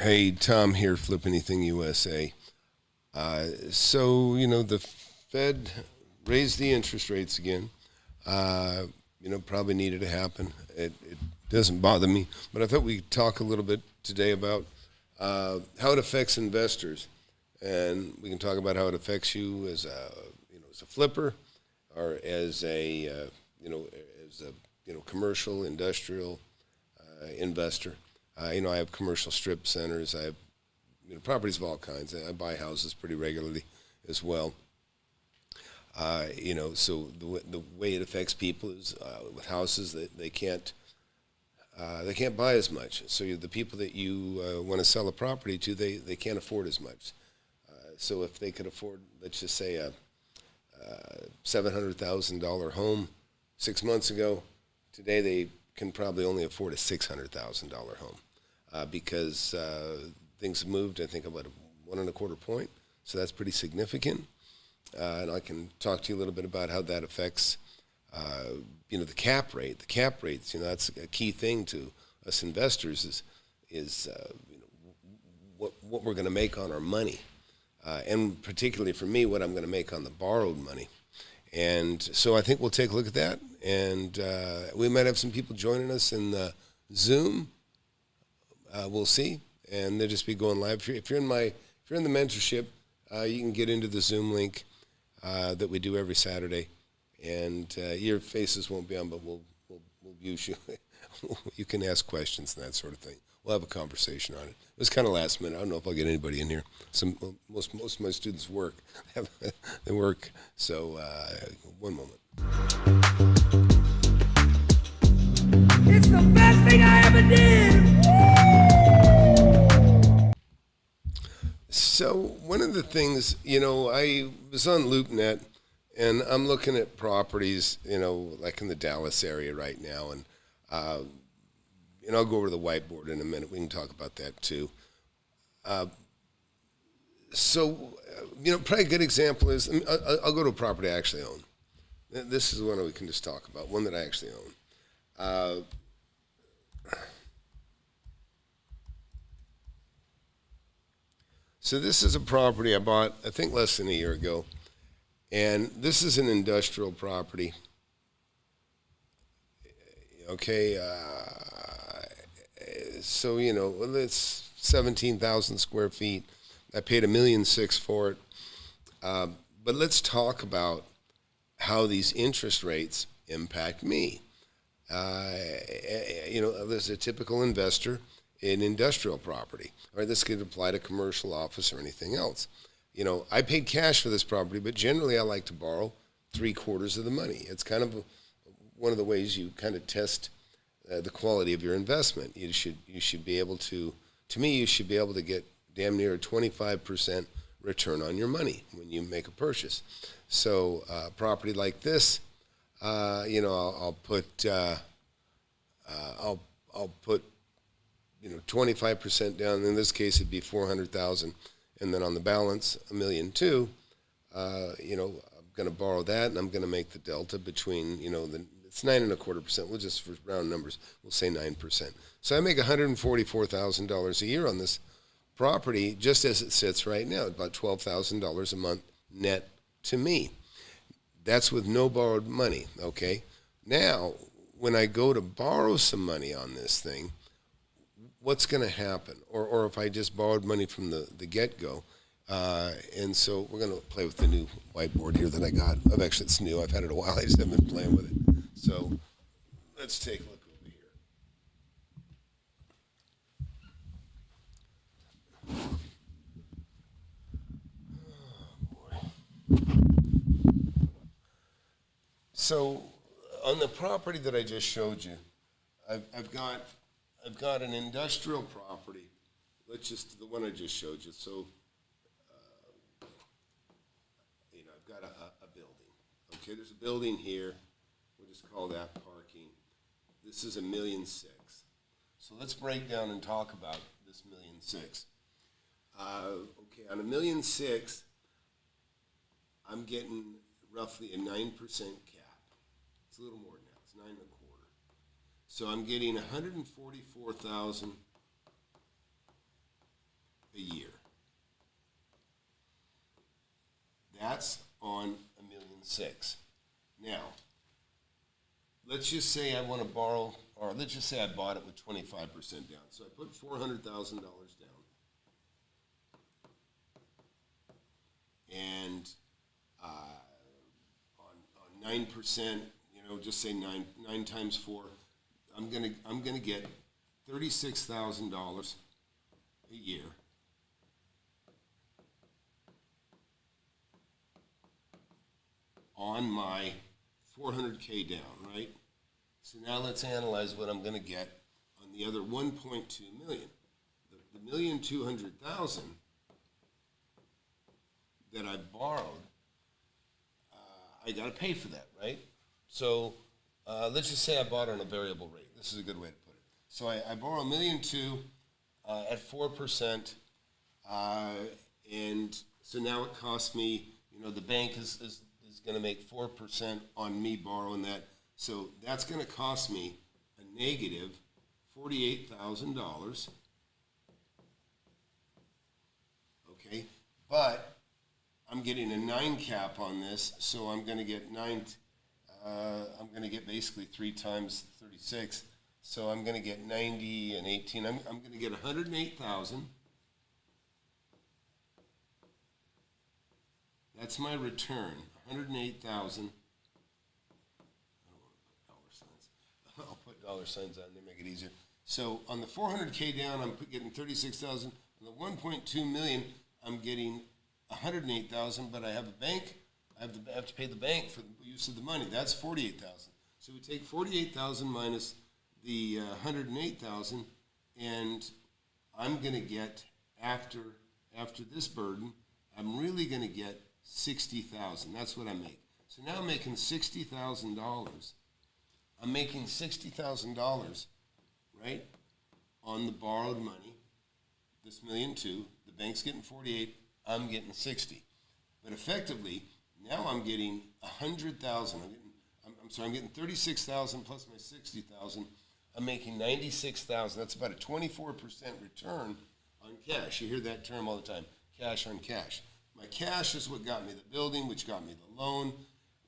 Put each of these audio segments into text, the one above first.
Hey, Tom here, Flip Anything USA. The Fed raised the interest rates again. Probably needed to happen. It doesn't bother me, but I thought we'd talk a little bit today about how it affects investors, and we can talk about how it affects you as a flipper, or as a commercial industrial investor. I have commercial strip centers. I have properties of all kinds. I buy houses pretty regularly as well. So the way it affects people is with houses that they can't buy as much. So the people that you want to sell a property to, they can't afford as much. So if they could afford, let's just say, a $700,000 home 6 months ago, today they can probably only afford a $600,000 home because things have moved, I think, about 1.25 points. So that's pretty significant. And I can talk to you a little bit about how that affects, the cap rate. The cap rates, that's a key thing to us investors is what we're going to make on our money. And particularly for me, what I'm going to make on the borrowed money. And so I think we'll take a look at that. And we might have some people joining us in the Zoom. We'll see. And they'll just be going live. If you're in the mentorship, you can get into the Zoom link that we do every Saturday. And your faces won't be on, but we'll use you. You can ask questions and that sort of thing. We'll have a conversation on it. It was kind of last minute. I don't know if I'll get anybody in here. Most of my students work. They work. So one moment. It's the best thing I ever did. So one of the things, I was on LoopNet, and I'm looking at properties, like in the Dallas area right now, and I'll go over to the whiteboard in a minute. We can talk about that too. Probably a good example is, I'll go to a property I actually own. This is one we can just talk about, one that I actually own. So this is a property I bought, I think, less than a year ago. And this is an industrial property. Okay, it's 17,000 square feet. I paid $1.6 million for it. But let's talk about how these interest rates impact me. There's a typical investor in industrial property. All right, this could apply to commercial, office, or anything else. I paid cash for this property, but generally I like to borrow 3/4 of the money. It's kind of one of the ways you kind of test the quality of your investment. You should be able to me, you should be able to get damn near a 25% return on your money when you make a purchase. So a property like this, I'll put 25% down. In this case, it'd be $400,000, and then on the balance, $1.2 million. I'm going to borrow that, and I'm going to make the delta between, it's 9.25%. We'll just, for round numbers, we'll say 9%. So I make $144,000 a year on this property, just as it sits right now, about $12,000 a month net to me. That's with no borrowed money. Okay. Now, when I go to borrow some money on this thing, what's going to happen? Or if I just borrowed money from the get-go. And so we're going to play with the new whiteboard here that I got. It's new. I've had it a while. I just haven't been playing with it. So let's take a look over here. Oh, boy. So on the property that I just showed you, I've got an industrial property. The one I just showed you. So, I've got a building. Okay, there's a building here. We'll just call that parking. This is $1.6 million. So let's break down and talk about this $1.6 million. Okay, on $1.6 million, I'm getting roughly a 9% cap. It's a little more now. It's 9.25. So I'm getting $144,000 a year. That's on $1,600,000. Now, let's just say I want to borrow, or let's just say I bought it with 25% down. So I put $400,000 down. And on 9%, just say nine times 4, I'm gonna get $36,000 a year. On my $400K down, right? So now let's analyze what I'm going to get on the other $1.2 million. The $1,200,000 that I borrowed, I got to pay for that, right? So let's just say I bought on a variable rate. This is a good way to put it. So I borrow $1,200,000 at 4%, and so now it costs me. The bank is going to make 4% on me borrowing that. So that's going to cost me a negative $48,000. Okay, but I'm getting a 9 cap on this, so I'm going to get I'm going to get basically 3 times 36. So I'm going to get 90 and 18. I'm going to get 108,000. That's my return. 108,000. I don't want to put dollar signs. I'll put dollar signs on there, make it easier. So on the 400K down, I'm getting 36,000. On the 1.2 million, I'm getting 108,000. But I have a bank. I have to pay the bank for the use of the money. That's 48,000. So we take 48,000 minus the 108,000, and I'm going to get after this burden, I'm really going to get 60,000. That's what I make. So now I'm making $60,000. I'm making $60,000, right, on the borrowed money. This $1.2 million. The bank's getting 48. I'm getting 60. But effectively, now I'm getting 100,000. I'm getting 36,000 plus my 60,000. I'm making 96,000. That's about a 24% return on cash. You hear that term all the time, cash on cash. My cash is what got me the building, which got me the loan,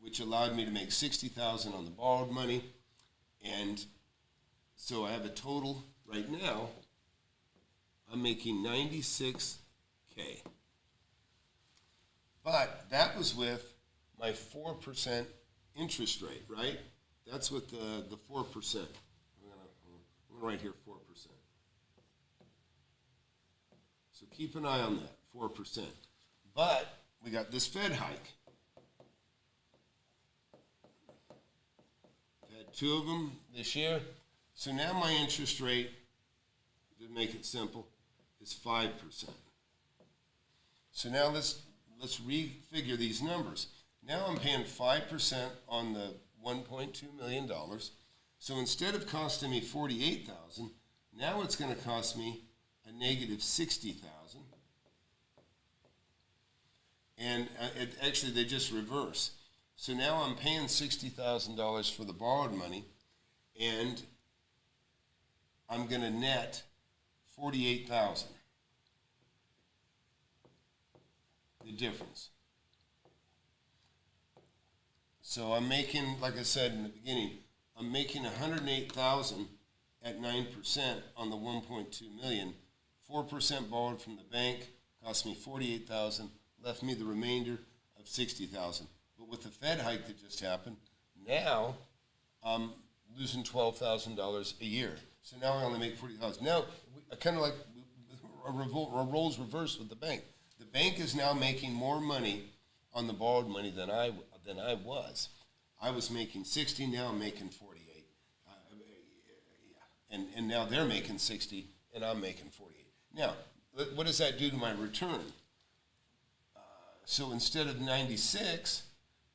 which allowed me to make 60,000 on the borrowed money. And so I have a total right now, I'm making 96K. But that was with my 4% interest rate, right? That's with the 4%. I'm gonna write here 4%. So keep an eye on that, 4%. But we got this Fed hike. I've had 2 of them this year. So now my interest rate, to make it simple, is 5%. So now let's refigure these numbers. Now I'm paying 5% on the $1.2 million. So instead of costing me $48,000, now it's going to cost me a negative $60,000. And actually, they just reverse. So now I'm paying $60,000 for the borrowed money, and I'm going to net $48,000. The difference. So I'm making, like I said in the beginning, I'm making $108,000 at 9% on the $1.2 million. 4% borrowed from the bank cost me $48,000, left me the remainder of $60,000. But with the Fed hike that just happened, now I'm losing $12,000 a year. So now I only make $40,000. Now, kind of like a roles reversed with the bank. The bank is now making more money on the borrowed money than I was. I was making 60, now I'm making 48. And now they're making 60, and I'm making 48. Now, what does that do to my return? So instead of 96,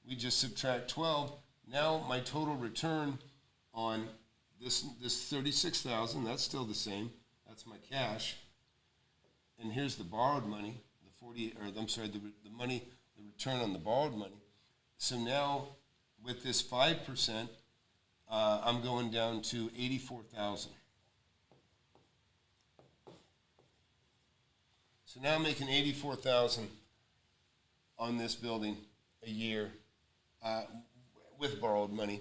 we just subtract 12. Now my total return on this 36,000, that's still the same. That's my cash. And here's the borrowed money, the money, the return on the borrowed money. So now with this 5%, I'm going down to 84,000. So now I'm making 84,000 on this building a year with borrowed money,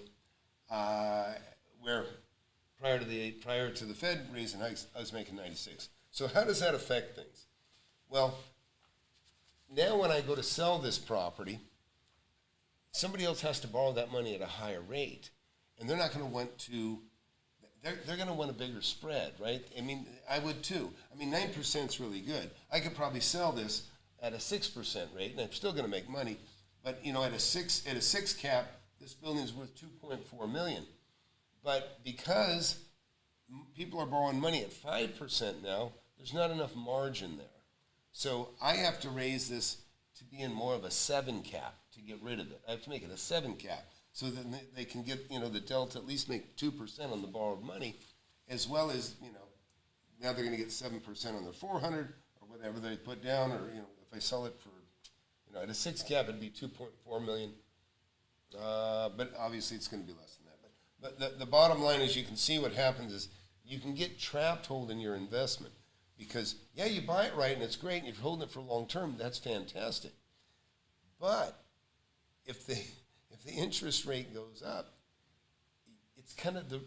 where prior to the Fed raising hikes, I was making 96. So how does that affect things? Well, now when I go to sell this property, somebody else has to borrow that money at a higher rate, and they're not going to want to. They're going to want a bigger spread, right? I mean, I would too. I mean, 9% is really good. I could probably sell this at a 6% rate, and I'm still going to make money. But you know, at a six cap, this building is worth $2.4 million. But because people are borrowing money at 5% now, there's not enough margin there. So I have to raise this to be in more of a 7 cap to get rid of it. I have to make it a 7 cap. So then they can get, you know, the delta, at least make 2% on the borrowed money, as well as, you know, now they're going to get 7% on their 400 or whatever they put down, or, you know, if I sell it for, you know, at a 6 cap, it'd be 2.4 million. But obviously it's going to be less than that. But the bottom line is, you can see what happens is you can get trapped holding your investment, because, yeah, you buy it right and it's great, and if you're holding it for long term, that's fantastic. But if the interest rate goes up, it's kind of your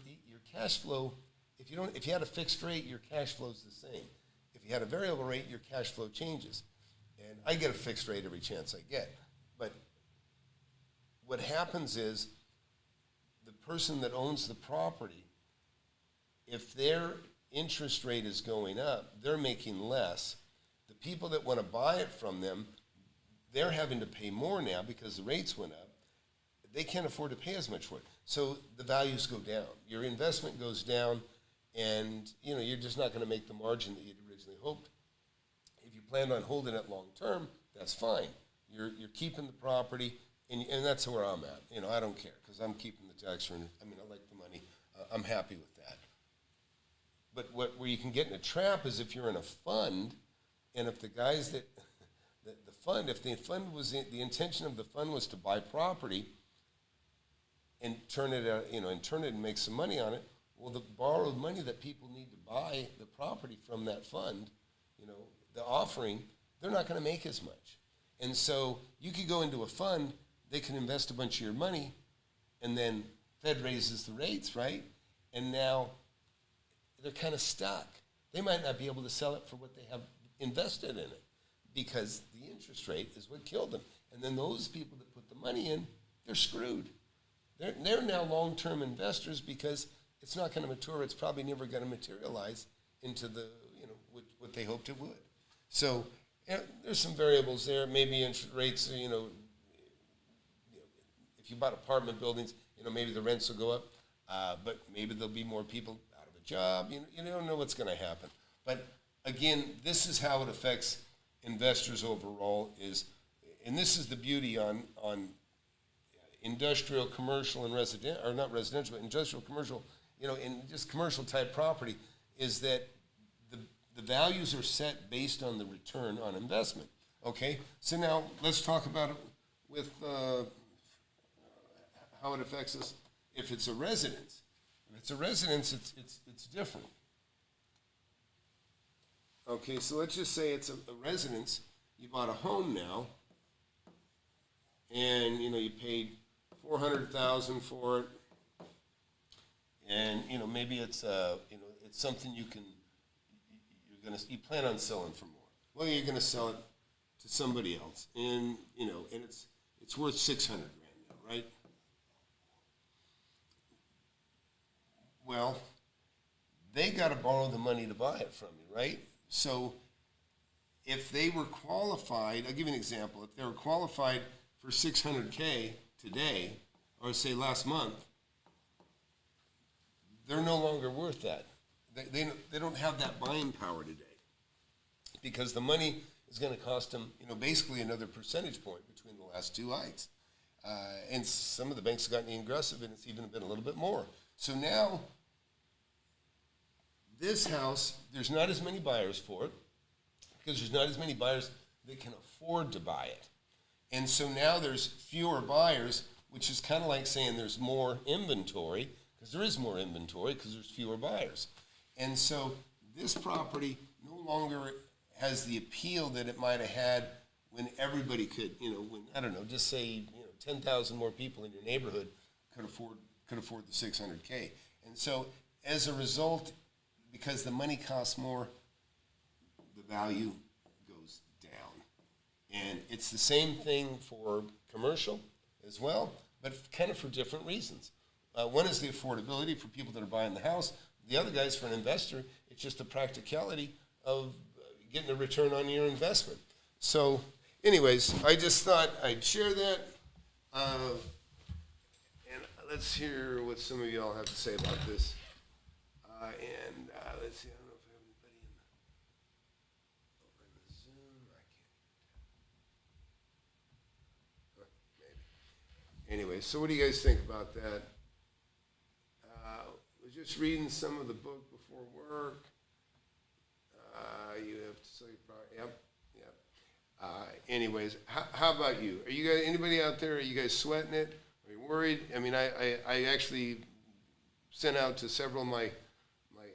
cash flow. If you had a fixed rate, your cash flow is the same. If you had a variable rate, your cash flow changes. And I get a fixed rate every chance I get. But what happens is, the person that owns the property, if their interest rate is going up, they're making less. The people that want to buy it from them, they're having to pay more now because the rates went up. They can't afford to pay as much for it. So the values go down. Your investment goes down, and you know, you're just not going to make the margin that you'd originally hoped. If you plan on holding it long term, that's fine. You're keeping the property, and that's where I'm at. You know, I don't care, because I'm keeping the tax return. I mean, I like the money. I'm happy with that. But where you can get in a trap is if you're in a fund, and if the guys that if the fund was the intention of the fund was to buy property and turn it and make some money on it, well, the borrowed money that people need to buy the property from that fund, you know, the offering, they're not going to make as much. And so you could go into a fund, they can invest a bunch of your money, and then Fed raises the rates, right? And now they're kind of stuck. They might not be able to sell it for what they have invested in it, because the interest rate is what killed them. And then those people that put the money in, they're screwed. They're now long-term investors, because it's not going to mature. It's probably never going to materialize into the, you know, what they hoped it would. So there's some variables there. Maybe interest rates, you know, if you bought apartment buildings, you know, maybe the rents will go up, but maybe there'll be more people out of a job. You don't know what's going to happen. But again, this is how it affects investors overall. And this is the beauty on industrial, commercial, and residential, or not residential, but industrial, commercial, you know, in just commercial type property, is that the values are set based on the return on investment. Okay, so now let's talk about it with how it affects us if it's a residence. If it's a residence, it's different. Okay, so let's just say it's a residence. You bought a home now, and you know, you paid $400,000 for it, and you know, maybe it's it's something you plan on selling for more. Well, you're going to sell it to somebody else, and you know, and it's worth $600,000 now, right? Well, they got to borrow the money to buy it from you, right? So if they were qualified, I'll give you an example. If they were qualified for $600K today, or say last month, they're no longer worth that. They don't have that buying power today, because the money is going to cost them, you know, basically another percentage point between the last two hikes. And some of the banks have gotten aggressive, and it's even been a little bit more. So now, this house, there's not as many buyers for it, because there's not as many buyers that can afford to buy it. And so now there's fewer buyers, which is kind of like saying there's more inventory, because there is more inventory, because there's fewer buyers. And so this property no longer has the appeal that it might have had when everybody could, when, I don't know, just say, 10,000 more people in your neighborhood could afford the 600K. And so as a result, because the money costs more, the value goes down. And it's the same thing for commercial as well, but kind of for different reasons. One is the affordability for people that are buying the house. The other guy is for an investor. It's just the practicality of getting a return on your investment. So anyways, I just thought I'd share that. And let's hear what some of you all have to say about this. Let's see, I don't know if I have anybody in the Zoom. I can't. Maybe. Anyway, so what do you guys think about that? I was just reading some of the book before work. You have to say, yep. Anyways, how about you? Are you guys, anybody out there, are you guys sweating it? Are you worried? I mean, I actually sent out to several of my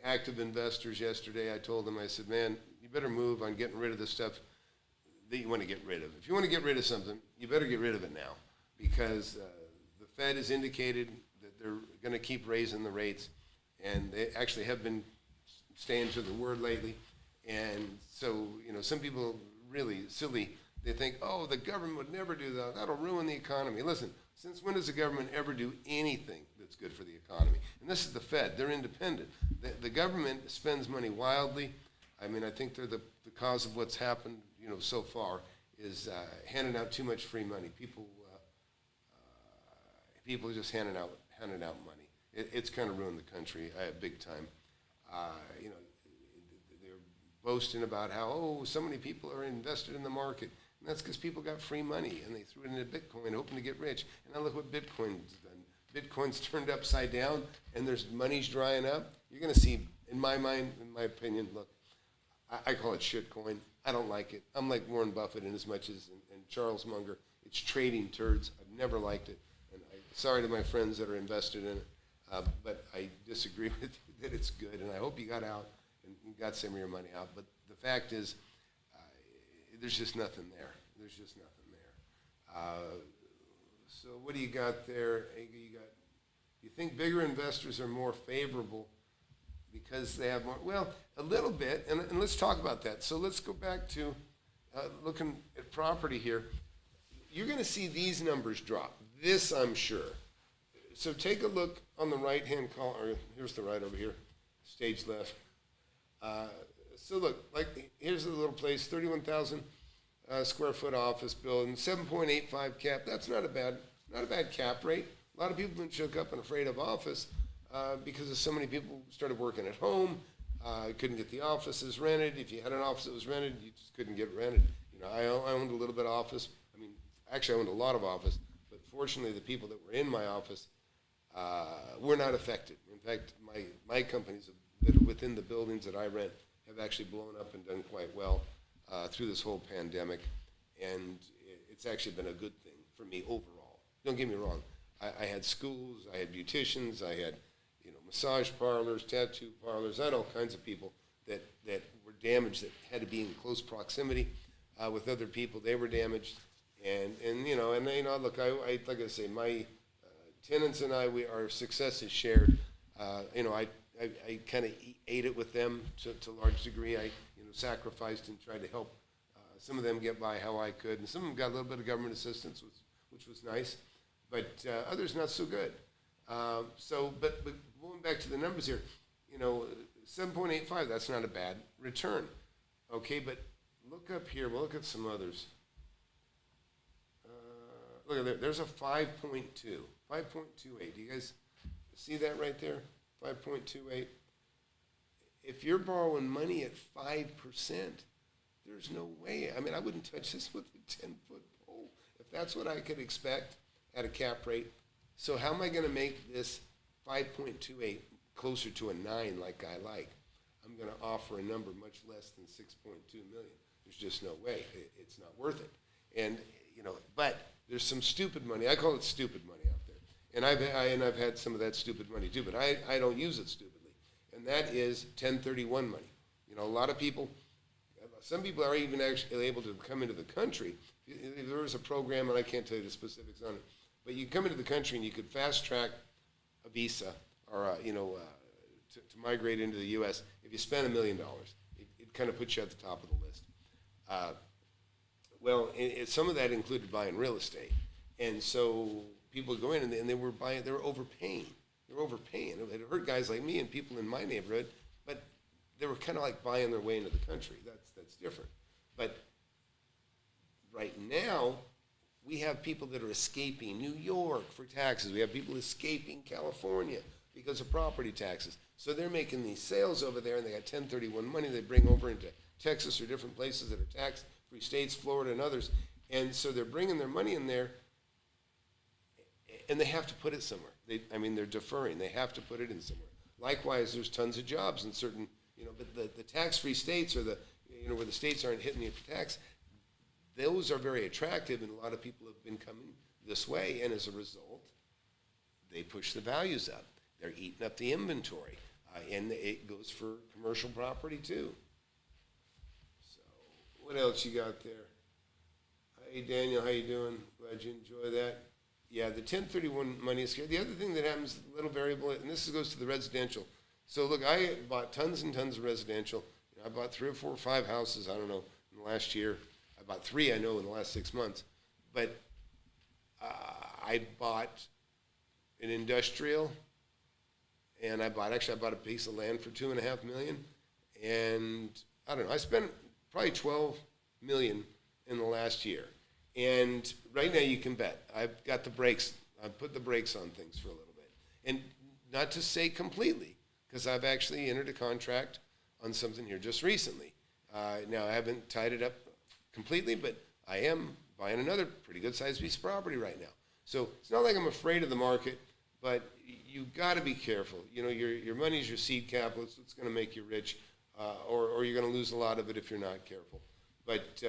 active investors yesterday. I told them, I said, man, you better move on getting rid of the stuff that you want to get rid of. If you want to get rid of something, you better get rid of it now, because the Fed has indicated that they're going to keep raising the rates, and they actually have been staying to the word lately. And so, some people really silly, they think, oh, the government would never do that. That'll ruin the economy. Listen, since when does the government ever do anything that's good for the economy? And this is the Fed. They're independent. The government spends money wildly. I mean, I think they're the cause of what's happened, so far, is handing out too much free money. People are just handing out money. It's kind of ruined the country big time. They're boasting about how, so many people are invested in the market. And that's because people got free money, and they threw it into Bitcoin hoping to get rich. And now look what Bitcoin's done. Bitcoin's turned upside down, and there's money's drying up. You're going to see, in my mind, in my opinion, look, I call it shitcoin. I don't like it. I'm like Warren Buffett in as much as, and Charles Munger. It's trading turds. I've never liked it. And sorry to my friends that are invested in it, but I disagree with you that it's good. And I hope you got out and you got some of your money out. But the fact is, there's just nothing there. There's just nothing there. So what do you got there? You think bigger investors are more favorable because they have more? Well, a little bit, and let's talk about that. So let's go back to looking at property here. You're going to see these numbers drop. This, I'm sure. So take a look on the right-hand column, or here's the right over here, stage left. So look, like here's a little place, 31,000 square foot office building, 7.85 cap. That's not a bad cap rate. A lot of people have been shook up and afraid of office because of so many people started working at home, couldn't get the offices rented. If you had an office that was rented, you just couldn't get it rented. I owned a little bit of office. I mean, actually, I owned a lot of office, but fortunately, the people that were in my office were not affected. In fact, my companies that are within the buildings that I rent have actually blown up and done quite well through this whole pandemic, and it's actually been a good thing for me overall. Don't get me wrong. I had schools, I had beauticians, I had massage parlors, tattoo parlors. I had all kinds of people that were damaged, that had to be in close proximity with other people. They were damaged, and look, I like I say, my tenants and our success is shared. I kind of ate it with them to a large degree. I sacrificed and tried to help some of them get by how I could, and some of them got a little bit of government assistance, which was nice, but others not so good. But going back to the numbers here, 7.85, that's not a bad return. Okay, but look up here. We'll look at some others. Look at there. There's a 5.2, 5.28. Do you guys see that right there? 5.28. If you're borrowing money at 5%, there's no way. I mean, I wouldn't touch this with a 10-foot pole if that's what I could expect at a cap rate. So how am I going to make this 5.28 closer to a 9 like I like? I'm going to offer a number much less than 6.2 million. There's just no way. It's not worth it. And but there's some stupid money. I call it stupid money out there. And I've had some of that stupid money too, but I don't use it stupidly. And that is 1031 money. A lot of people, some people are even actually able to come into the country. There was a program, and I can't tell you the specifics on it, but you come into the country and you could fast track a visa or, to migrate into the U.S. if you spend $1 million. It kind of puts you at the top of the list. Some of that included buying real estate. And so people would go in and they were overpaying. They were overpaying. It hurt guys like me and people in my neighborhood, but they were kind of like buying their way into the country. That's different. But right now, we have people that are escaping New York for taxes. We have people escaping California because of property taxes. So they're making these sales over there, and they got 1031 money they bring over into Texas or different places that are tax-free states, Florida and others. And so they're bringing their money in there, and they have to put it somewhere. They're deferring. They have to put it in somewhere. Likewise, there's tons of jobs in certain, but the tax-free states or where the states aren't hitting you for tax, those are very attractive, and a lot of people have been coming this way, and as a result, they push the values up. They're eating up the inventory, and it goes for commercial property too. So, what else you got there? Hey, Daniel, how you doing? Glad you enjoy that. Yeah, the 1031 money is scared. The other thing that happens, a little variable, and this goes to the residential. So, look, I bought tons and tons of residential. I bought 3 or 4 or 5 houses, I don't know, in the last year. I bought 3, I know, in the last 6 months. But I bought an industrial, and I bought a piece of land for $2.5 million. And I don't know, I spent probably $12 million in the last year. And right now you can bet. I've got the brakes. I've put the brakes on things for a little bit. And not to say completely, because I've actually entered a contract on something here just recently. Now, I haven't tied it up completely, but I am buying another pretty good-sized piece of property right now. So it's not like I'm afraid of the market, but you've got to be careful. Your money's your seed capital. It's what's going to make you rich, or you're going to lose a lot of it if you're not careful. But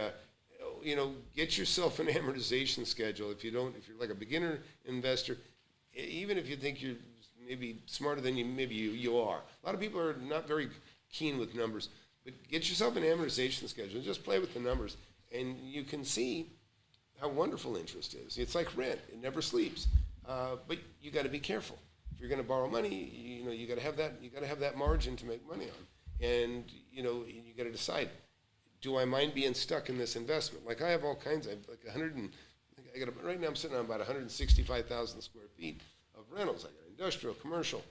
get yourself an amortization schedule. If you're like a beginner investor, even if you think you're maybe smarter than you are. A lot of people are not very keen with numbers, but get yourself an amortization schedule and just play with the numbers, and you can see how wonderful interest is. It's like rent; it never sleeps. But you got to be careful. If you're going to borrow money, you got to have that. You got to have that margin to make money on, and you got to decide. Do I mind being stuck in this investment? Like I have all kinds. I have like 100 and right now I'm sitting on about 165,000 square feet of rentals. I got industrial, commercial,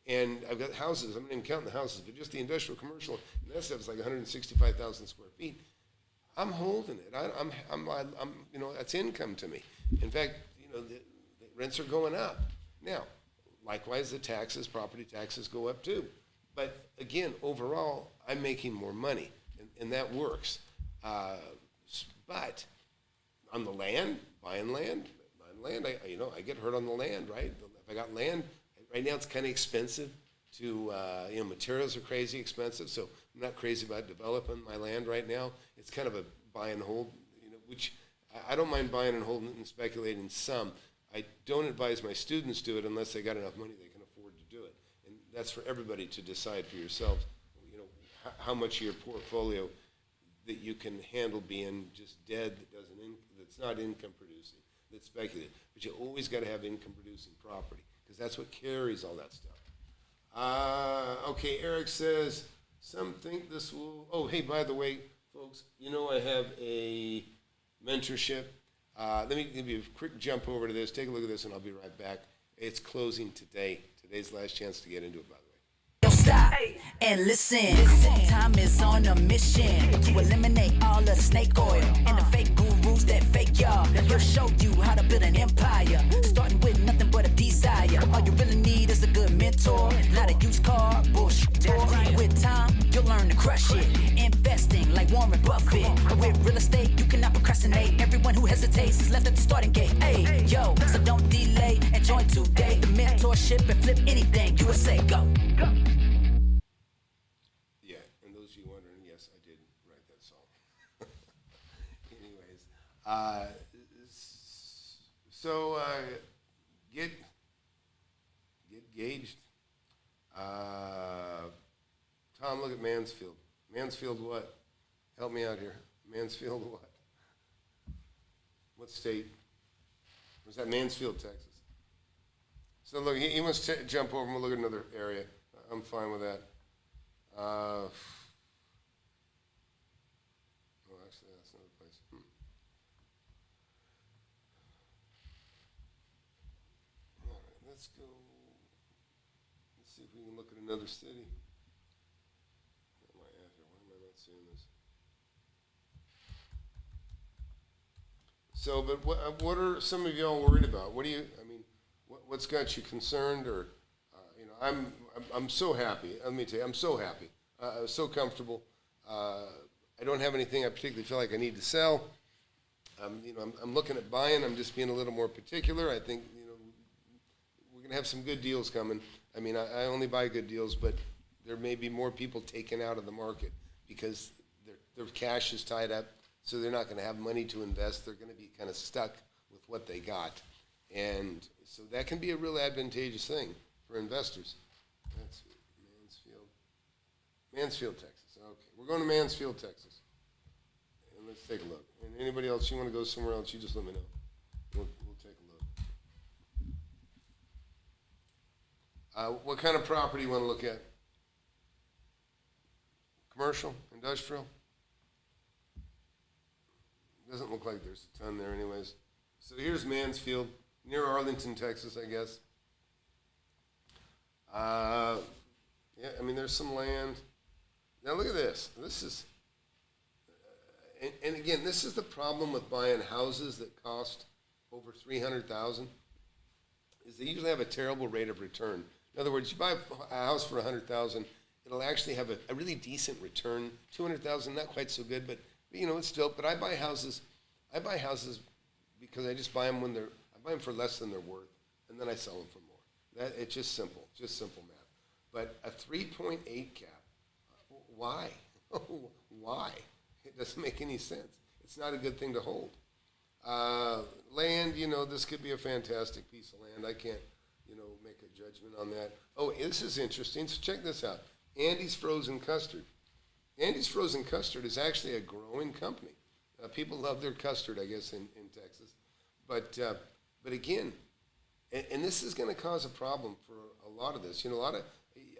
and I've got houses. I'm not even counting the houses, but just the industrial, commercial, and that stuff's like 165,000 square feet. I'm holding it. I'm that's income to me. In fact, the rents are going up. Now, likewise, the taxes, property taxes go up too. But again, overall, I'm making more money. And that works. But on the land, buying land, I get hurt on the land, right? If I got land, right now it's kind of expensive to, materials are crazy expensive, so I'm not crazy about developing my land right now. It's kind of a buy and hold, which I don't mind buying and holding and speculating some. I don't advise my students do it unless they got enough money they can afford to do it. And that's for everybody to decide for yourselves. How much of your portfolio that you can handle being just dead, that's not income producing, that's speculative. But you always got to have income producing property because that's what carries all that stuff. Okay, Eric says, some think this will, oh, hey, by the way, folks, I have a mentorship. Let me give you a quick jump over to this. Take a look at this and I'll be right back. It's closing today. Today's the last chance to get into it, by the way. Stop and listen. Time is on a mission to eliminate all the snake oil and the fake gurus that fake y'all. He'll show you how to build an empire, starting with nothing but a desire. All you really need is a good mentor, not a used car bullshit. With time, you'll learn to crush it. Investing like Warren Buffett. With real estate, you cannot procrastinate. Everyone who hesitates is left at the starting gate. Hey, yo, so don't delay and join today. The mentorship and flip anything. USA, go. So get gauged. Tom, look at Mansfield. Mansfield what? Help me out here. Mansfield, what? What state? Was that Mansfield, Texas? So look, he wants to jump over and we'll look at another area. I'm fine with that. Oh, actually, that's another place. All right, let's go. Let's see if we can look at another city. Where am I at here? Why am I not seeing this? So, but what are some of y'all worried about? What do you? I mean, what's got you concerned? Or, you know, I'm so happy. Let me tell you, I'm so happy. So comfortable. I don't have anything I particularly feel like I need to sell. You know, I'm looking at buying. I'm just being a little more particular. I think, you know, we're going to have some good deals coming. I mean, I only buy good deals, but there may be more people taken out of the market because their cash is tied up, so they're not going to have money to invest. They're going to be kind of stuck with what they got. And so that can be a real advantageous thing for investors. That's Mansfield, Texas. Okay, we're going to Mansfield, Texas. And let's take a look. And anybody else, you want to go somewhere else, you just let me know. We'll take a look. What kind of property you want to look at? Commercial, industrial? Doesn't look like there's a ton there anyways. So here's Mansfield, near Arlington, Texas, I guess. Yeah, I mean, there's some land. Now look at this. This is, and again, this is the problem with buying houses that cost over $300,000, is they usually have a terrible rate of return. In other words, you buy a house for $100,000, it'll actually have a really decent return. $200,000, not quite so good, but you know, it's still. But I buy houses because I just buy them I buy them for less than they're worth, and then I sell them for more. It's just simple math. But a 3.8 cap, why? Why? It doesn't make any sense. It's not a good thing to hold. Land, you know, this could be a fantastic piece of land. I can't, you know, make a judgment on that. Oh, this is interesting. So check this out. Andy's Frozen Custard. Andy's Frozen Custard is actually a growing company. People love their custard, I guess, in Texas. But again, and this is going to cause a problem for a lot of this. You know,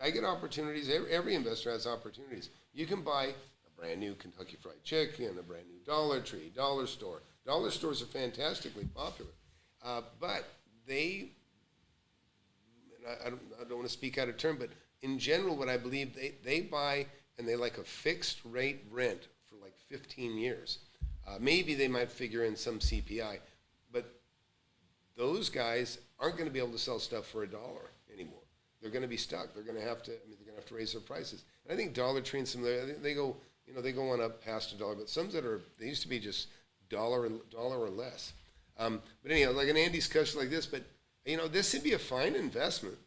I get opportunities. Every investor has opportunities. You can buy a brand new Kentucky Fried Chicken, a brand new Dollar Tree, Dollar Store. Dollar stores are fantastically popular, but I don't want to speak out of turn, but in general, what I believe, they buy and they like a fixed rate rent for like 15 years. Maybe they might figure in some CPI, but those guys aren't going to be able to sell stuff for $1 anymore. They're going to be stuck. They're going to have to. I mean, they're going to have to raise their prices. And I think Dollar Tree and some of they go on up past $1, but some that they used to be just dollar or less. But anyhow, like an Andy's Custard like this, but you know, this would be a fine investment,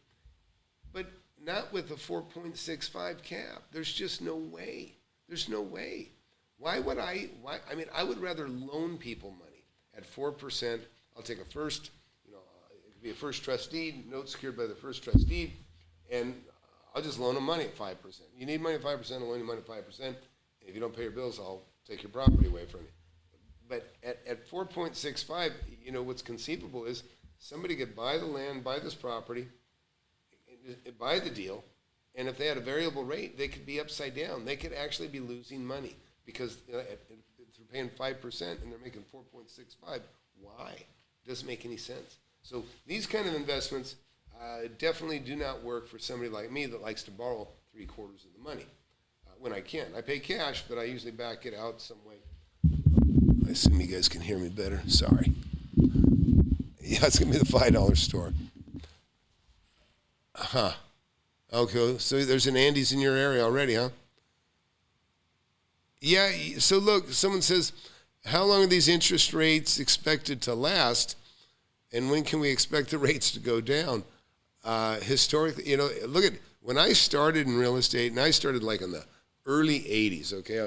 but not with a 4.65 cap. There's just no way. There's no way. Why? I mean, I would rather loan people money at 4%. I'll take a first, you know, it could be a first trust deed, note secured by the first trust deed, and I'll just loan them money at 5%. You need money at 5%, I'll loan you money at 5%. If you don't pay your bills, I'll take your property away from you. But at 4.65, you know, what's conceivable is somebody could buy the land, buy this property, buy the deal, and if they had a variable rate, they could be upside down. They could actually be losing money because if they're paying 5% and they're making 4.65, why? It doesn't make any sense. So these kind of investments definitely do not work for somebody like me that likes to borrow 3/4 of the money when I can. I pay cash, but I usually back it out some way. I assume you guys can hear me better. Sorry. Yeah, it's going to be the $5 store. Huh. Okay, so there's an Andy's in your area already, huh? Yeah, so look, someone says, how long are these interest rates expected to last, and when can we expect the rates to go down? Historically, you know, look at, when I started in real estate, and I started like in the early 80s, okay? I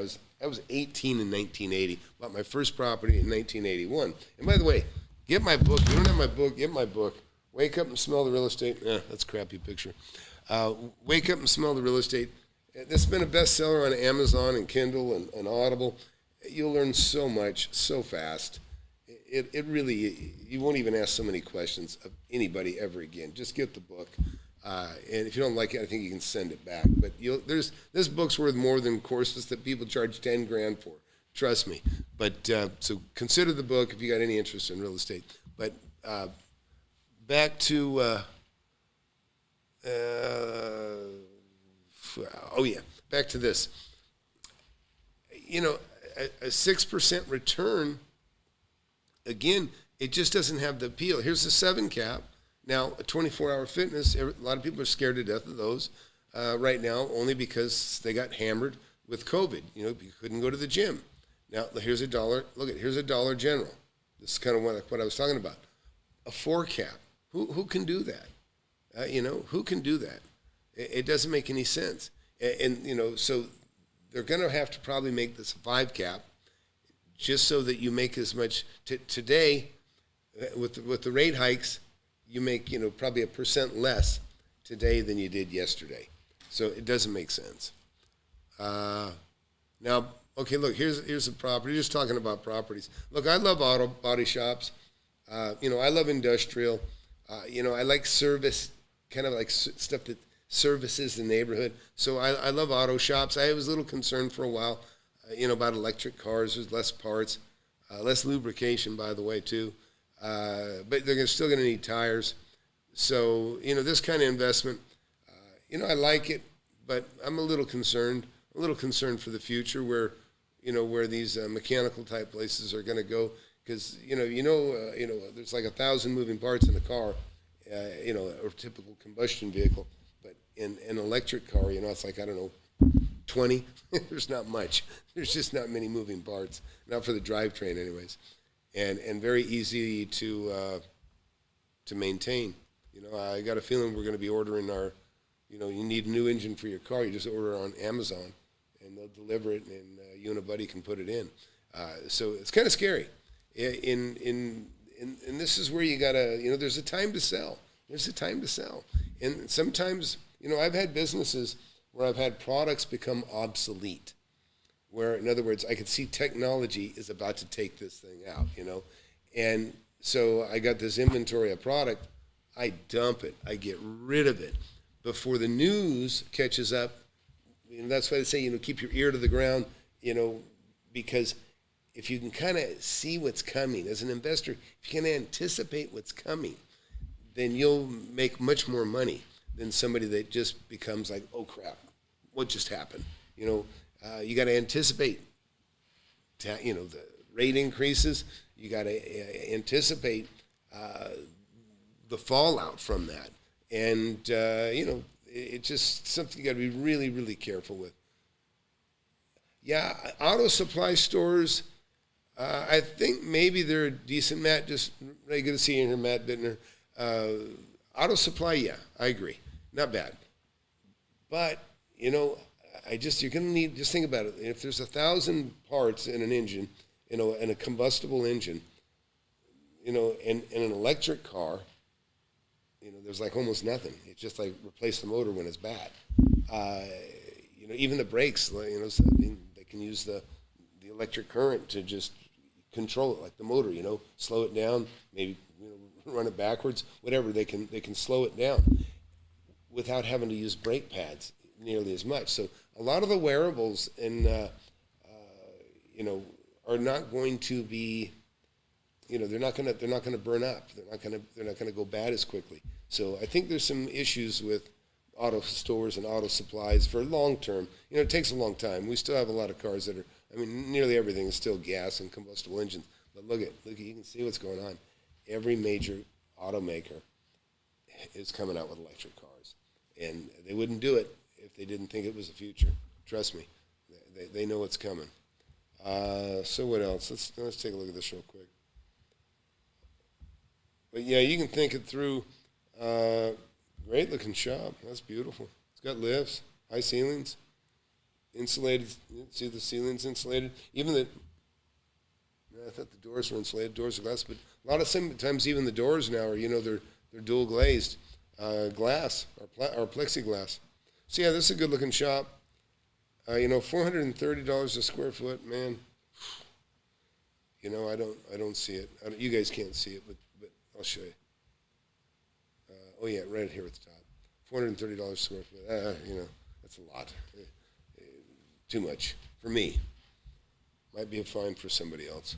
was 18 in 1980, bought my first property in 1981. And by the way, get my book. You don't have my book, get my book. Wake Up and Smell the Real Estate. That's a crappy picture. Wake Up and Smell the Real Estate. This has been a bestseller on Amazon and Kindle and Audible. You'll learn so much so fast. It really, you won't even ask so many questions of anybody ever again. Just get the book. And if you don't like it, I think you can send it back. But this book's worth more than courses that people charge 10 grand for. Trust me. But so consider the book if you got any interest in real estate. But back to back to this. You know, a 6% return. Again, it just doesn't have the appeal. Here's the 7 cap. Now, a 24-hour fitness, a lot of people are scared to death of those right now, only because they got hammered with COVID. You know, you couldn't go to the gym. Now, here's $1. Look, here's $1 General. This is kind of what I was talking about. A 4 cap. Who can do that? You know, who can do that? It doesn't make any sense. And you know, so they're going to have to probably make this a 5 cap, just so that you make as much today with the rate hikes. You make, you know, probably 1% less today than you did yesterday. So it doesn't make sense. Now, okay, look, here's a property. Just talking about properties. Look, I love auto body shops. You know, I love industrial. You know, I like service, kind of like stuff that services the neighborhood. So I love auto shops. I was a little concerned for a while, you know, about electric cars. There's less parts, less lubrication, by the way, too. But they're still going to need tires. So, you know, this kind of investment, you know, I like it, but I'm a little concerned for the future where these mechanical type places are going to go. Because, there's like 1,000 moving parts in a car, or typical combustion vehicle. But in an electric car, you know, it's like, I don't know, 20. There's not much. There's just not many moving parts. Not for the drivetrain anyways. And very easy to maintain. You know, I got a feeling we're going to be ordering our, you need a new engine for your car. You just order it on Amazon, and they'll deliver it, and you and a buddy can put it in. So it's kind of scary. And this is where you got to, there's a time to sell. There's a time to sell. And sometimes, I've had businesses where I've had products become obsolete. Where, in other words, I could see technology is about to take this thing out, And so I got this inventory of product. I dump it. I get rid of it before the news catches up. And that's why they say, keep your ear to the ground, because if you can kind of see what's coming as an investor, if you can anticipate what's coming, then you'll make much more money than somebody that just becomes like, oh crap, what just happened? You got to anticipate, the rate increases. You got to anticipate the fallout from that, and it's just something you got to be really, really careful with. Yeah, auto supply stores. I think maybe they're decent, Matt. Just really good to see you here, Matt Bittner. Auto supply, yeah, I agree, not bad, but you're going to need, just think about it. If there's 1,000 parts in an engine, in a combustible engine, in an electric car, there's like almost nothing. It's just like replace the motor when it's bad. Even the brakes, they can use the electric current to just control it, like the motor, slow it down, maybe, run it backwards, whatever. They can slow it down without having to use brake pads nearly as much. So a lot of the wearables are not going to be, they're not going to burn up. They're not going to go bad as quickly. So I think there's some issues with auto stores and auto supplies for long term. It takes a long time. We still have a lot of cars that are, nearly everything is still gas and combustible engines. But look at, you can see what's going on. Every major automaker is coming out with electric cars, and they wouldn't do it if they didn't think it was the future. Trust me, they know what's coming. So what else? Let's take a look at this real quick. But yeah, you can think it through. Great looking shop. That's beautiful. It's got lifts, high ceilings, insulated. See the ceilings insulated. Even I thought the doors were insulated. Doors are glass, but a lot of sometimes even the doors now are they're dual glazed glass or plexiglass. So yeah, this is a good looking shop. $430 a square foot, man. I don't see it. You guys can't see it, but I'll show you. Right here at the top. $430 a square foot. That's a lot. Too much for me. Might be a fine for somebody else.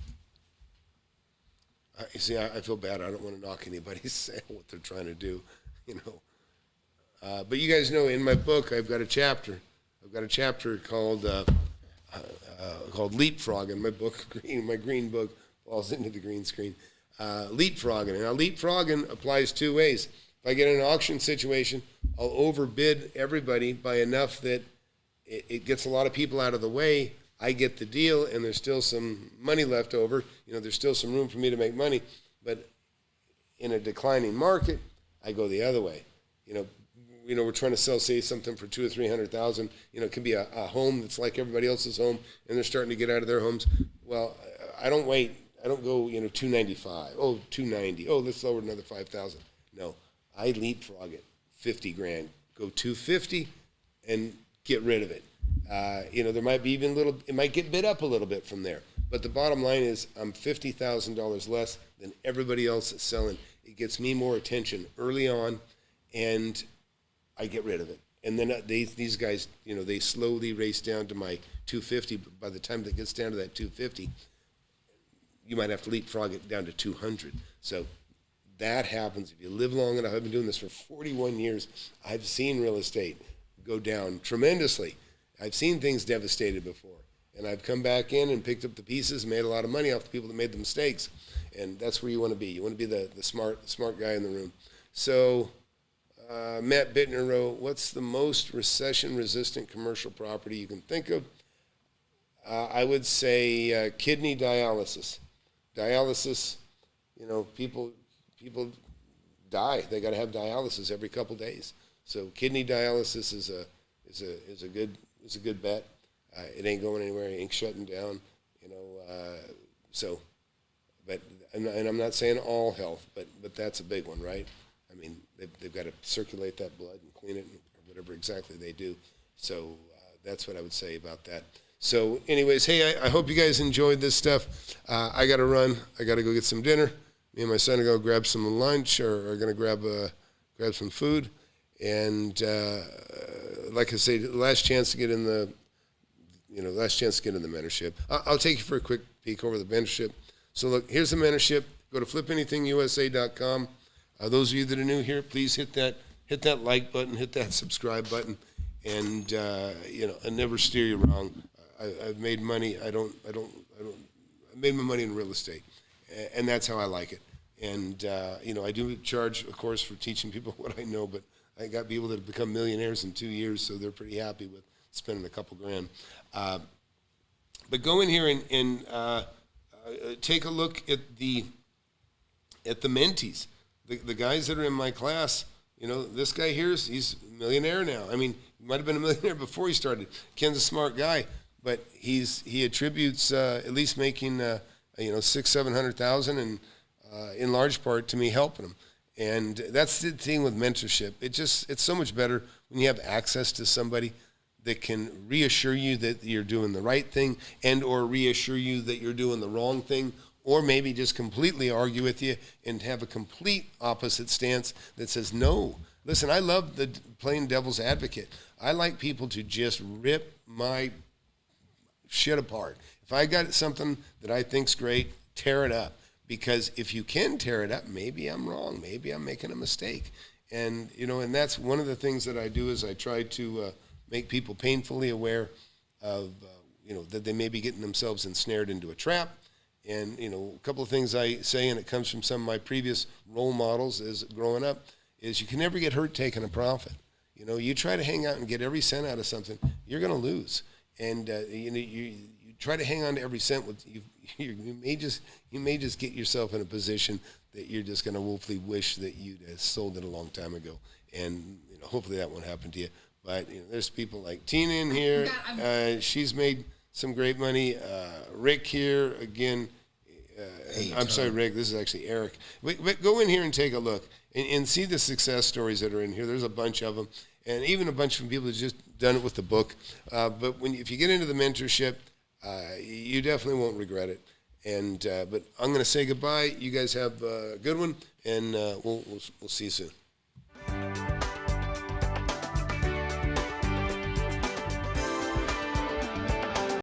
You see, I feel bad. I don't want to knock anybody's sale, what they're trying to do, But you guys know in my book, I've got a chapter. I've got a chapter called Leapfrogging. My book, my green book, falls into the green screen. Leapfrogging. Now, leapfrogging applies two ways. If I get in an auction situation, I'll overbid everybody by enough that it gets a lot of people out of the way. I get the deal, and there's still some money left over. There's still some room for me to make money. But in a declining market, I go the other way. We're trying to sell, say, something for $200,000 or $300,000. It could be a home that's like everybody else's home, and they're starting to get out of their homes. Well, I don't wait. I don't go, $295. Oh, $290. Oh, let's lower another $5,000. No, I leapfrog it. $50,000. Go $250 and get rid of it. There might be it might get bid up a little bit from there. But the bottom line is I'm $50,000 less than everybody else that's selling. It gets me more attention early on, and I get rid of it. And then these guys, they slowly race down to my 250. But by the time it gets down to that 250, you might have to leapfrog it down to 200. So that happens if you live long enough. I've been doing this for 41 years. I've seen real estate go down tremendously. I've seen things devastated before. And I've come back in and picked up the pieces, made a lot of money off the people that made the mistakes. And that's where you want to be. You want to be the smart guy in the room. So Matt Bittner wrote, what's the most recession-resistant commercial property you can think of? I would say kidney dialysis. Dialysis, people die. They got to have dialysis every couple days. So kidney dialysis is a good bet. It ain't going anywhere. It ain't shutting down. And I'm not saying all health, but that's a big one, right? I mean, they've got to circulate that blood and clean it, or whatever exactly they do. So that's what I would say about that. So anyways, hey, I hope you guys enjoyed this stuff. I got to run. I got to go get some dinner. Me and my son are going to grab some lunch, or are going to grab some food. And like I say, last chance to get in the mentorship. I'll take you for a quick peek over the mentorship. So look, here's the mentorship. Go to flipanythingusa.com. Those of you that are new here, please hit that like button, hit that subscribe button, and I never steer you wrong. I've made money. I made my money in real estate, and that's how I like it. And I do charge, of course, for teaching people what I know, but I got people that have become millionaires in 2 years, so they're pretty happy with spending a couple grand. But go in here and take a look at the mentees, the guys that are in my class. This guy here, he's a millionaire now. I mean, he might have been a millionaire before he started. Ken's a smart guy, but he attributes at least making $600,000-$700,000, and in large part to me helping him. And that's the thing with mentorship. It's so much better when you have access to somebody that can reassure you that you're doing the right thing, and or reassure you that you're doing the wrong thing, or maybe just completely argue with you and have a complete opposite stance that says, no. Listen, I love the playing devil's advocate. I like people to just rip my shit apart. If I got something that I think's great, tear it up. Because if you can tear it up, maybe I'm wrong. Maybe I'm making a mistake. And, and that's one of the things that I do is I try to make people painfully aware of, that they may be getting themselves ensnared into a trap. And, a couple of things I say, and it comes from some of my previous role models as growing up, is you can never get hurt taking a profit. You try to hang out and get every cent out of something, you're going to lose. And, you try to hang on to every cent. You may just get yourself in a position that you're just going to woefully wish that you'd sold it a long time ago. And, hopefully that won't happen to you. But there's people like Tina in here. She's made some great money. Rick here, again. I'm sorry, Rick. This is actually Eric. But go in here and take a look and see the success stories that are in here. There's a bunch of them. and even a bunch of people who've just done it with the book. But if you get into the mentorship, you definitely won't regret it. And but I'm going to say goodbye. You guys have a good one, and we'll see you soon.